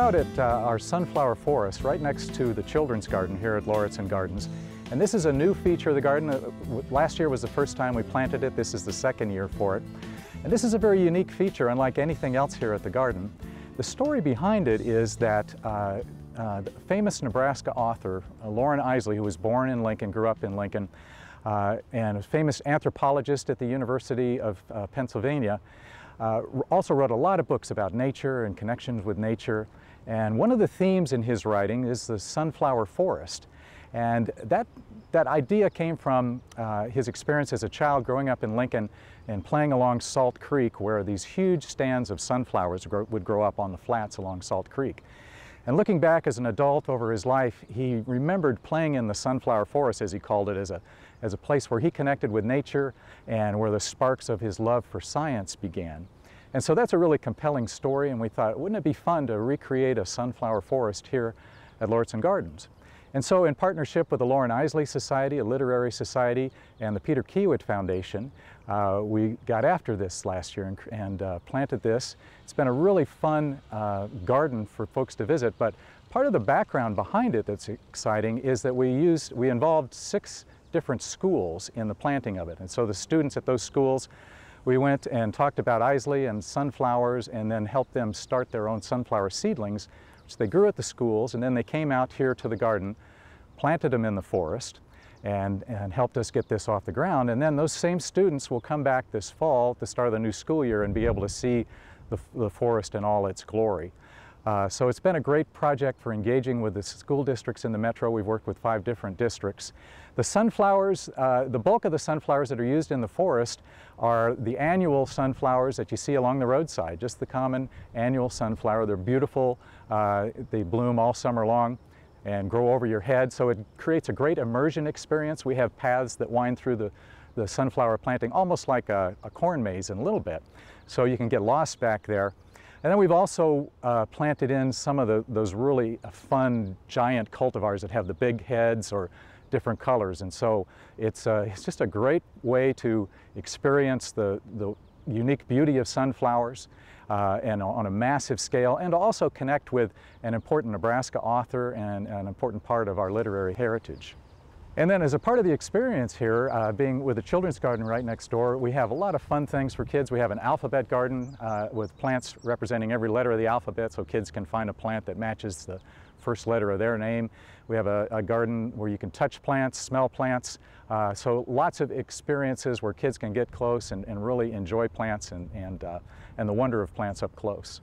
out at our sunflower forest right next to the children's garden here at Lauritzen Gardens. And this is a new feature of the garden. Last year was the first time we planted it. This is the second year for it. And this is a very unique feature, unlike anything else here at the garden. The story behind it is that the famous Nebraska author, Loren Eiseley, who was born in Lincoln, grew up in Lincoln, and a famous anthropologist at the University of Pennsylvania, also wrote a lot of books about nature and connections with nature. And one of the themes in his writing is the sunflower forest. And that idea came from his experience as a child growing up in Lincoln and playing along Salt Creek, where these huge stands of sunflowers would grow up on the flats along Salt Creek. And looking back as an adult over his life, he remembered playing in the sunflower forest, as he called it, as a place where he connected with nature and where the sparks of his love for science began. And so that's a really compelling story, and we thought, wouldn't it be fun to recreate a sunflower forest here at Lauritzen Gardens? And so in partnership with the Loren Eiseley Society, a literary society, and the Peter Kiewit Foundation, we got after this last year and planted this. It's been a really fun garden for folks to visit, but part of the background behind it that's exciting is that we involved 6 different schools in the planting of it. And so the students at those schools, we went and talked about Eiseley and sunflowers and then helped them start their own sunflower seedlings, which they grew at the schools, and then they came out here to the garden, planted them in the forest, and helped us get this off the ground. And then those same students will come back this fall at the start of the new school year and be able to see the forest in all its glory. So it's been a great project for engaging with the school districts in the metro. We've worked with 5 different districts. The sunflowers, the bulk of the sunflowers that are used in the forest are the annual sunflowers that you see along the roadside, just the common annual sunflower. They're beautiful. They bloom all summer long and grow over your head, so it creates a great immersion experience. We have paths that wind through the sunflower planting, almost like a corn maze in a little bit, so you can get lost back there. And then we've also planted in some of those really fun giant cultivars that have the big heads or different colors. And so it's just a great way to experience the unique beauty of sunflowers and on a massive scale, and also connect with an important Nebraska author and an important part of our literary heritage. And then as a part of the experience here, being with the children's garden right next door, we have a lot of fun things for kids. We have an alphabet garden with plants representing every letter of the alphabet, so kids can find a plant that matches the first letter of their name. We have a garden where you can touch plants, smell plants, so lots of experiences where kids can get close and really enjoy plants and the wonder of plants up close.